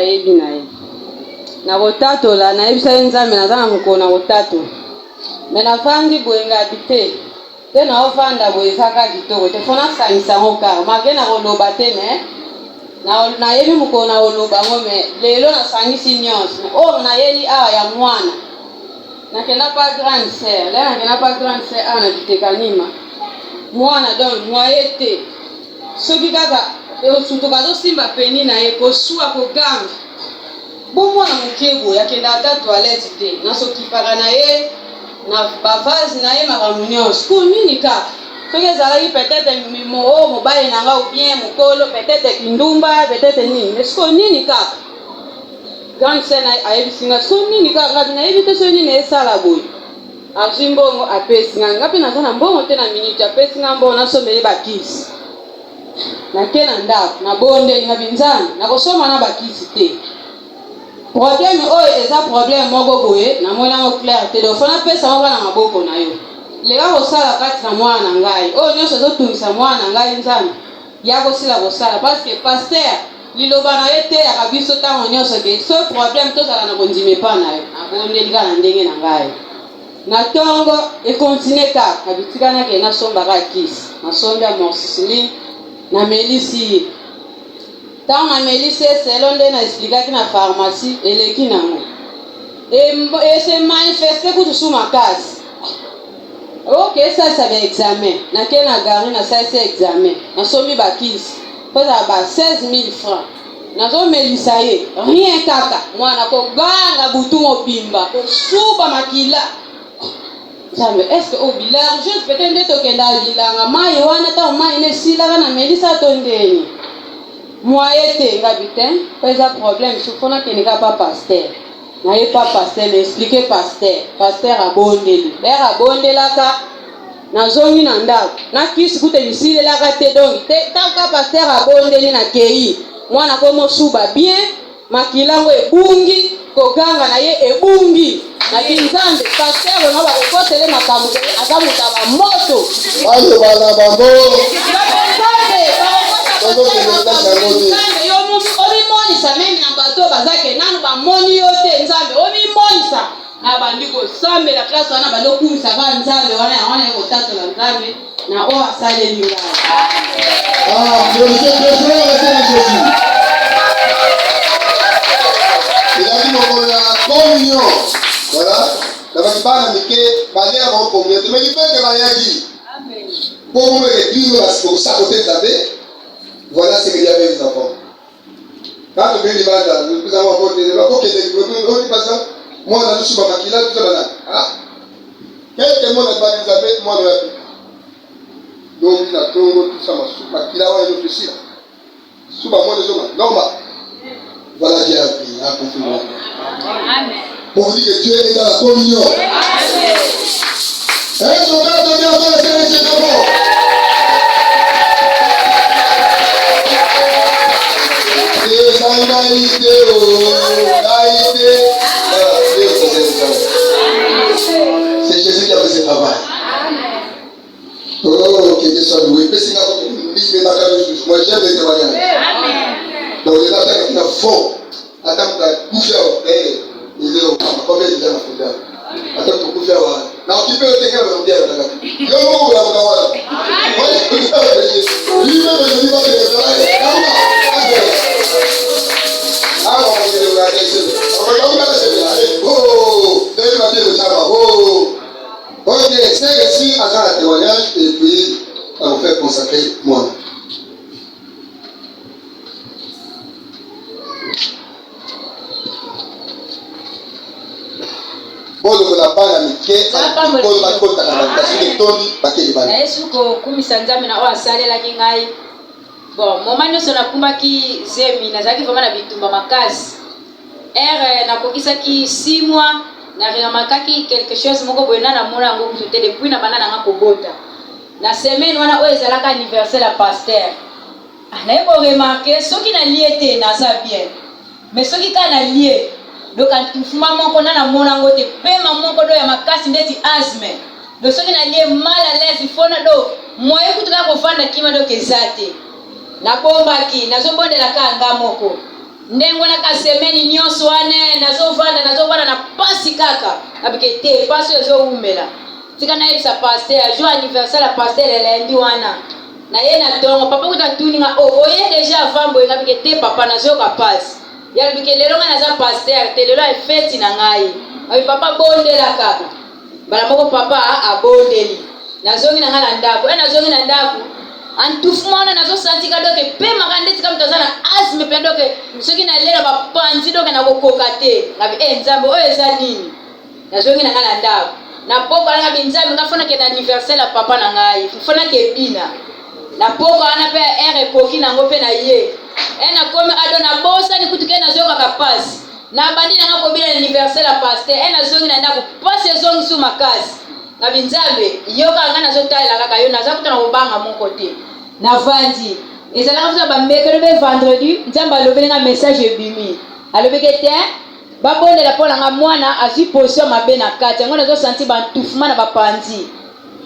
ayebi na ye na botato la na yebisa nzambe na zana mukona botato me na fandi boyenga habite te na ofanda boye kaka kitoko te fona sangisa ngo kaka make na koloba te me na yebi mukona koloba ngo me lelo na sangisi nyonso or na yeli awa ya mwana na kena pa grande sœur le na kena pa grande sœur awa na bitekanima mwana donc moye te soki kaka surtout bazosimba peni na ye kosuwa koganga bo mwana moke boye akenda ata toilette te nasokipaka na ye na bavase na ye makambo nyonso ko nini kaka soki ezalaki peut-être mobali na nga ou bien mokolo peut-être kindumba peut-être nini mais siko nini kaka grande sœur ayebisinga so nini kaka ngapi nayebi te so nini esala boye azwi mbongo apesi nga ngapi naza na mbongo te na minute apesi nga mbongo nasomeli bakisi nake na ndako nabondeli ngapi nzambe nakosoma na bakisi te problème oyo eza problème moko boye namonango clair te dofona pesa moko na maboko na yo lega kosala kati na mwana na ngai oyo nyonso ezotungisa mwana na ngai nzambe ya kosila kosala parce que paster liloba na ye te yaka biso ntango nyonso ke so problème tozala na kondima epa na yo nabondeli kaka na ndenge na ngai na ntongo ekontinue kaka bitikanake nasombaka kisi nasombi amoxicilline na melisi ye ntango na melisi eselo nde na explikaki na pharmacie eleki nango ese manifeste kutusu makasi ok esalisa baexamen nake na gari nasalisi examen nasombi bakisi mpozala ba 16 000 francs nazomelisa ye rien kaka mwana koganga butu mobimba kosuba makila nzambe estce obilanga juste peut-être nde tokenda bilanga mai wana ntango mai nesilaka na melisa to ndeni moye te ngabi te mpo eza problème sufona kendeka pa paster naye pa paster naexplike paster abondeli lere abondelaka nazongi na ndako nakisi kute misilelaka te donki te taka paster abondeli na kei mwana komosuba bien makilango ebungi koganga na ye ebungi na kinzambe paster ngo bakokotele makambo aza moto ya bamoto ayo bana bango omimonisa meme na bato bazake nanu bamoni yo te nzambe omimonisa na bandi kosambela klase wana balokumisaka nzambe wana ya wana ekotatola nzambe na oyo asaleli ngai ezali mokolo ya communion voilà na bakibana mike balea bango communion tomeki pete bayaki mpo momo réduire kosakote nzambe. Voilà ce qu'il y avait les enfants. Quand on vient du banda, nous avons apporté des rapports qui étaient développés, moi on a tout sur ma maquille, tout ça là. Ah, quelques mots n'a pas dit ça, moi on l'a dit. Donc il a tout ça, ma maquille, on a réfléchi là. Sous ma moi les hommes, normal. Voilà Dieu a pris, a confirmé. Amen. Pour dire que Dieu est dans la communion. Amen. Et son gars de Dieu va le faire ses enfants. C'est Jésus qui a fait ce travail. Oh, que Dieu soit loué. Moi j'aime les témoignages. Donc les attaques qui sont forts. Attends, tu as couché au père. Combien de gens ont fait? Attends, tu as couché au père. Non, tu peux te dire que tu as fait. Je vais vous la voir. Moi, je peux te dire. Lui-même, je dis pas que tu as fait. Alors, on va regarder ça. Oh, c'est la vie de Chama. Oh, ok, c'est ici à un témoignage et puis on va faire consacrer moi. Bon, on n'a pas la mike, on va compter la qualification de Tony Bakeli Bana. Est-ce que comme ça nous amène à saler la kingai? Bon, moment nous sommes à Kumbaki Zemi, nous avons vraiment habitué ma case. Na kokisaki 6 mois na remakaki quelque chose moko boyena na mona ngo mutete depuis na bana na kobota na semaine wana oyo ezalaka anniversaire ya pasteur na yebo remarquer soki na lié na za bien mais soki ka na lié donc mfuma moko na mona ngo te pema moko do ya makasi ndeti asthme donc soki na lié mal à l'aise fona do moye kutuka kofanda kima do kezate na bombaki nazobondela ka nga moko ndengo na kasemeni nyonso wane nazovanda na pasi kaka abike te pasi ezo umela tika na yebisa pasteur jour anniversaire ya pasteur elendi wana na ye na tongo papa kuta tuninga oye deja avambo ngabike te papa nazoka pasi ya bike lelo nga naza pasteur te lelo efeti na ngai abi papa bondela kaka bala moko papa abondeli nazongi na ngala ndako nazongi na ndako antufumana nazo santika doke pe makandeti kama tozana asme pe doke soki na lela ba panzi doke na kokoka te ngabi nzambe oyo eza nini nazongi na ngala ndako na poko ala binzambe ngafona ke na anniversaire la papa na ngai fona ke bina na poko ana pe ere koki nango pe na ye na komi ado na bosa ni kutuke na zoka kapasi na bandi na ngako bila anniversaire la pasteur nazongi na ndako pasi zongi su makasi na binzambe yoka ngana zotala kaka yo naza kutana kobanga moko te na vandi ezala kafuta ba mekelo be vendredi nzamba alobeli nga message ebimi alobeke te babondela pona nga mwana azwi position mabe na kati yango nazo senti bantufuma na bapanzi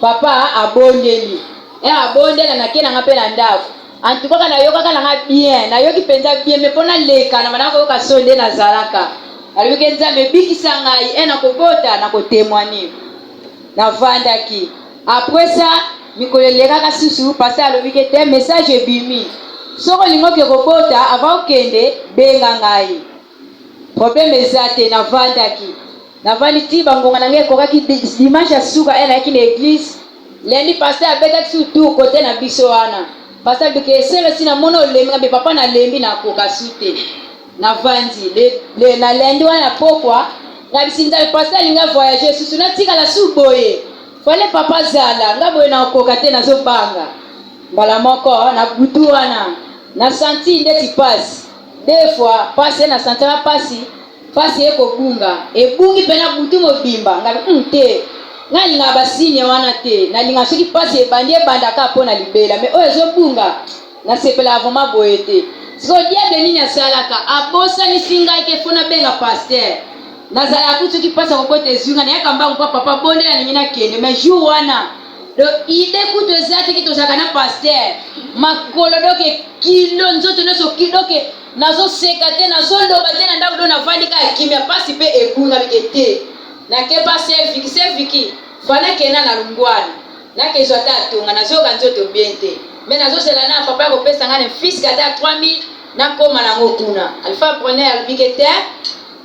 papa abondeli abondela na kena nga pe na ndako antukaka na yoka kana nga bien na yoki penza bien me pona leka na manako yoka sonde na zalaka alobeke nzambe bikisa ngai na kobota na kotémoigner na vandaki après ça mikolo lekaka susu pasteur alobiki te message ebimi soko lingo ke kobota avant okende benga ngai problème eza te na vandaki na vandi ti bangonga na ngai ekokaki dimanche ya suka nayaki na église lendi pasteur abetaki surtout kote na biso wana pasteur alobiki esele si na mona olembi ngabe papa nalembi nakoka su te na vandi na lendi wana na pokwa na bisinza le pasteur linga voyager susu na tika la su boye fale papa zala nga boye na okoka te nazo banga mbala moko na butu wana na senti ndeti pasi deux fois pasi na sentira pasi ekobunga ebungi pena butu mobimba nga te nga linga basine wana te na linga soki pasi ebandi ebandaka mpo na libela me oyo ezobunga na sepela vraiment boye te siko diable nini asalaka abosanisi ngai ke fona benga pasteur nazala kutuki pasa kokote ezunga na yakamba kwa papa bondela nini na kende mais jour wana do ide kuto ezati kitozaka na pasteur makolo doke kilo nzoto neso kidoke nazo sekate nazo loba te na ndako do na vandika kimia pasi pe ebunga bikete na ke pasteur viki fana kena na lungwana na ke zota atunga nazo kanzoto biente mais nazo sela na papa ko pesa ngane fils kata 3000 na koma na ngokuna alfa preneur albikete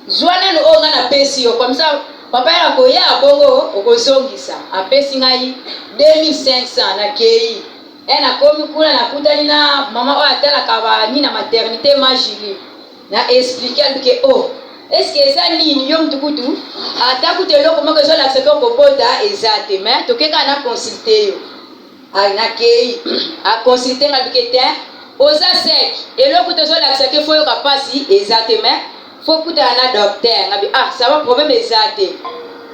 zwana no onga na pesi yo comme ça papa ya ko ya bongo okozongisa apesi ngai 2500 na kei na komi kuna na kutani na mama o atala ka ni na maternité Majili na expliquer que est-ce que eza nini yo mtukutu atakute loko moko zo la seko bobota ezate mais tokeka na consulter yo na kei a consulter ngabikete oza sec eloko to zo la seko fo yo kapasi ezate mais faut kuta na docteur ngabi ça va problème ezate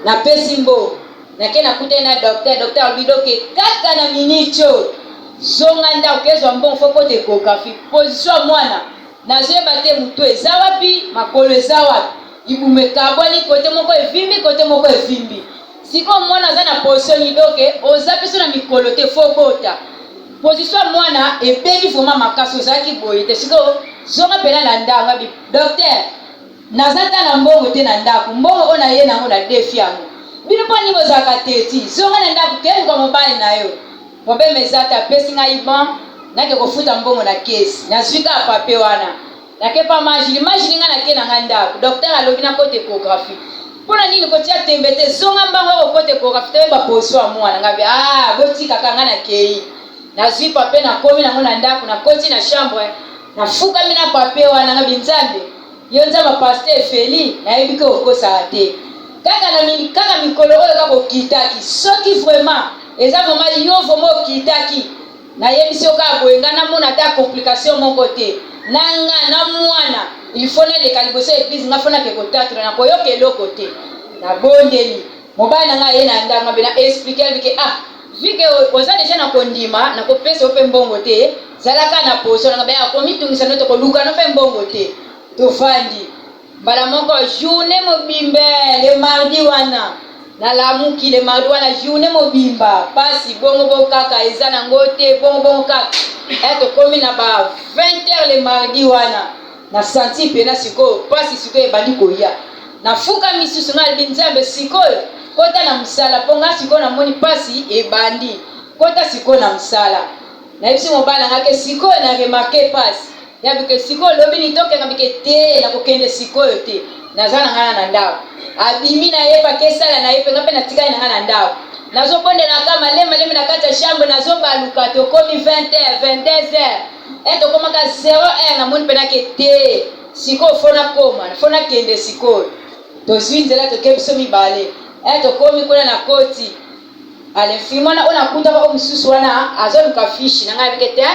na pesimbo na kena kuta na docteur bidoke kaka na minicho zonga nda ukezo mbon faut kote échographie position mwana na zeba te mutu eza wapi makolo eza wapi ibumeka bwani kote moko evimbi kote moko evimbi siko mwana za na position idoke oza peso na mikolo te faut bota position mwana ebebi foma makaso zaki boye te siko zonga pela na ndanga bi docteur nazata na mbongo te na ndako mbongo ona ye nango na defi yango bino po ni bozaka teti zonga na ndako ke kwa mobali na yo problème ezata pesi ngai ban nake kofuta mbongo na kesi nazwika pape wana nake pa Majili nga na ke na ndako docteur alobi na kote échographie pona nini kotia tembe te zonga mbango kote échographie te ba position mwana ngabi botika kanga na kei nazwi pape na komi nango na ndako na koti na chambre na fuka mina pape wana ngabi nzambe yo nzamba pasteur Feli na yebike okosa te kaka mikolo oyo kako kitaki soki vraiment eza vraiment yo vraiment kitaki na yebisi oka boyenga na mona ta complication moko te nanga na mwana il faut ne lekaliboso église nga fona ke kotatra na koyoka eloko te na bondeli mobali nanga ye na ndanga bena expliquer bike vike oza deja na kondima na kopesa ope mbongo te zalaka na poso na baya komitungisa noto koluka no pe mbongo te tofandi mbala moko journée mobimbe le mardi wana na lamuki le mardi wana journée mobimba pasi bongo kaka eza na ngote bongo kaka eto komi na ba 20h le mardi wana na santi pena sikoyo pasi sikoyo ebandi koya nafuka misusu nga alobi nzambe sikoyo kota na mosala mpo nga sikoyo namoni pasi ebandi kota sikoyo na mosala nayebisi mobala ngake sikoyo na remarke pasi yabike sikoyo lobi nitokeka bike te nakokende sikoyo te naza na ngana na ndako abimi na ye pake esala na ye mpenga mpe natikali na ngana na ndako nazobondelaka malema na kati ya chambre nazobaluka tokomi 20h 22h tokomaka 0h namoni mpenake te sikoyo fona kende sikoyo tozwi nzela toke biso mibale tokomi kuna na koti alefirme wana oyo nakutaka o mosusu wana azoluka fishi na ngai bike te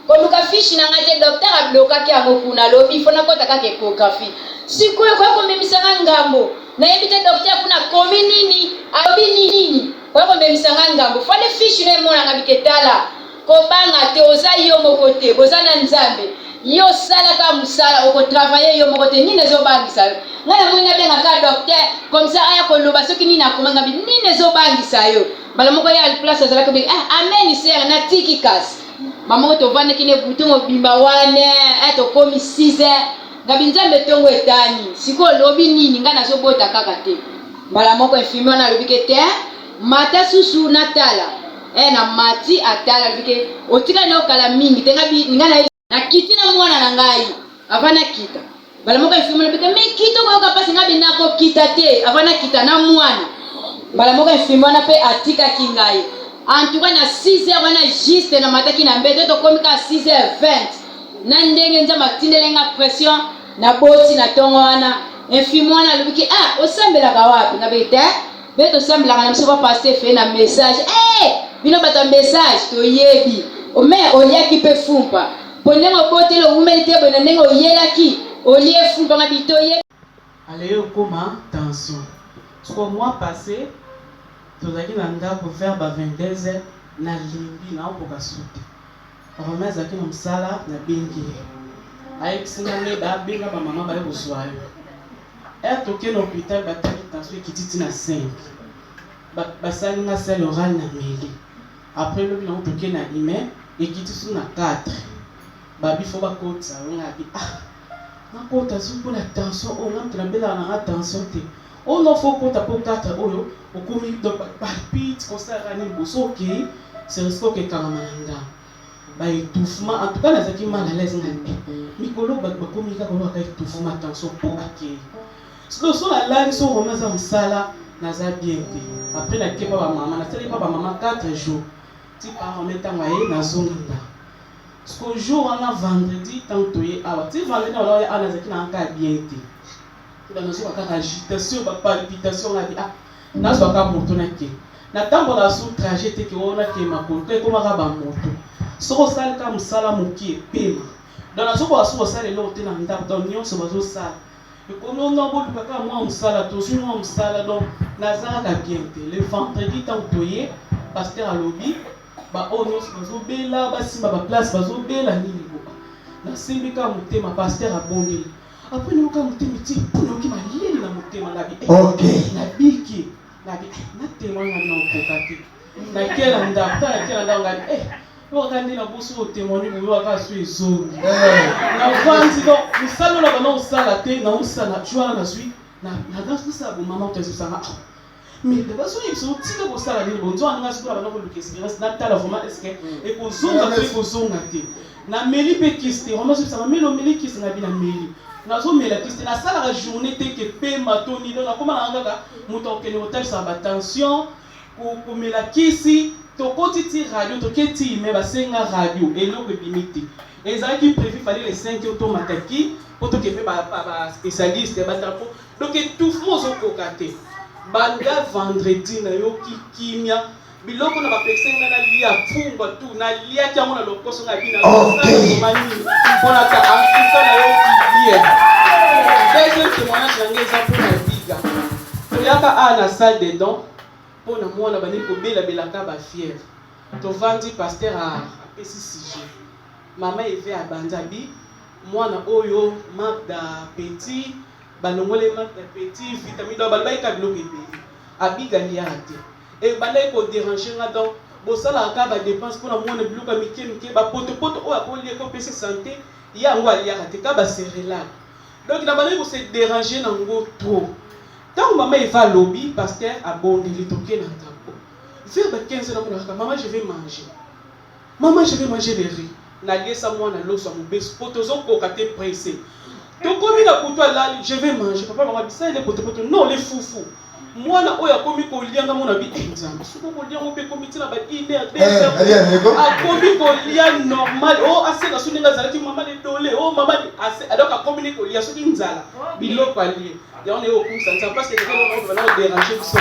koluka fishi na ngai te docteur ablokaki yango kuna alobi fona kota kaka ekographie sikoyo koya komemisanga ngambo nayebi te docteur kuna komi nini alobi nini koya komemisanga ngambo fane fishi no emonanga bike tala kobanga te oza yo moko te boza na nzambe yo salaka mosala okotravaye yo moko te nini ezobangisa yo ngai namoni nabengaka docteur komisa aya koloba soki nini akomanga bi nini ezobangisa yo mbala moko ya place azalaki obi amen sere natiki kasi mama tovandaki ne butu mobimba wane tokomi 6h ngabi nzambe ntongo etani sikoyo lobi nini ngai nazobota kaka te mbala moko infirmier wana alobike te mata susu natala na mati atala alobike otikali na okala mingi te ngai nakiti na mwana na ngai avana kita mbala moko infirmier alobike me kita okoyoka mpasi ngai nakokita te avana kita na mwana mbala moko infirmier wana mpe atikaki ngai antuka na 6h wana juste na mataki na mbeto tokomi ka 6h20 na ndenge nzambe atindelenga pression na boti na tongo wana infirmier wana alobiki osambelaka wapi ngabe te mpe tosambelaka na biso pa paster fe na message bino bato message toyebi ome oliaki mpe fumpa mpo ndenge oboteli oumeli te boye na ndenge oyelaki olie fumpa nga bito oyebi allez okoma tension soko mois passé tozalaki na ndako vers ba 22h na limbi na okoka sute rome azalaki na mosala na bengi ayekisinga nde babenga bamama baye kozwa yo toke na hôpital batali tension ekiti ti na 5 basali nga sel oral na meli après lobi nango toke na humain ekiti su na 4 babi fo bakotisa yo ngabi nakota su mpona tension oyo nga moto nabelaka nanga tension te oyo no fo kota mpo 4 oyo okomi palpite kosala nini boso okei seriske okekangama na ndako baétouffement en tout cas nazalaki mal à l'aise nga mikolo bakomi kaka olobaka étouffement tension mpo akei sikoyo so nalali so roma aza mosala naza bien te après nake pa bamama nasali pa bamama 4 jours ti parome ntango aye nazonga ndako sikoyo jour wana vendredi ntango toye awa ti vendredi wana oye awa nazalaki nanga bien te nazwaka kaka agitation bapalpitation ngabi nazwaka moto nake natambola su trajet teke oyo nake makolo to ekomaka bamoto soko osalika mosala moki epema don nazokoka soki osala eloko te na ndako don nyonso bazosala ekomi ono bolukaka mwa mosala tozwi mwa mosala don nazalaka bien te le vendredi ntango toye paster alobi baoyo nyonso bazobela basimba baplace bazobela nini boka nasimbika motema paster abondeli apres nayoka motema ti nayoki maleli na motema nabi nabiki nabi natémoin ngabi naokoka te nakela ndako ta nakela ndako ngabi oyoka nde na boso otémoigne boyo aka so ezongi navandi donc mosala oyo na bana osala te naosala jwana nazwi nasala bomama otazosanga mais bazoyebisa otika kosala nini bonzwa nga sikoyo na bana koluka expérience natala vraiment estce ekozonga mpe ekozonga te nameli mpe kisi te vraiment zoyebisanga meli omeli kisi ngabi na meli nazomela kisi te nasalaka journée te ke pema to nini nakomana kaka moto akokende kotalisa batension komela kisi tokoti ti radio toke ti ime basenga radio eloko ebimi te ezalaki prévu fallait les 5 heures tomataki po tokepe baspécialiste batapo donc étouffement ozokoka te banda vendredi nayoki kimia biloko na bapesenga nalia pungwa tu naliaki yango na lokoso nga bina manini mpona ka antuka nayoki bien deuxième témoignage nange eza mpona biga toyaka na salle de don mpona mwana bandeki kobelabelaka bafièvre tovandi paster apesi sujet mama eve abanzabi mwana oyo magda petit balongole magda petit vitamine oyo balobaki biloko ebele abigaliaka te ebandaki koderange nga donc bosalaka kaka badepense mpona mwana biloko ya mike bapotopoto oyo akolia kopesa santé il y a un aliaka te kaba serela donc na bana ko se déranger na ngo trop tant maman il va lobby pasteur abonde li toke na ndako vers 15 na mona maman je vais manger les riz na liesa mwana loso mobeso potozo ko kate pressé to komi na kuto la je vais manger papa maman bisa ile poto non les foufou mwana oya komi ko lianga mona bi nzambe suko ko lianga pe komi tina ba 1h 2h akomi ko lia normal oh ase na suninga zalati mama le dole oh mama ase donc akomi ko lia soki nzala biloko ali ya on est au kumsa nzambe parce que les gens vont déranger tout ça.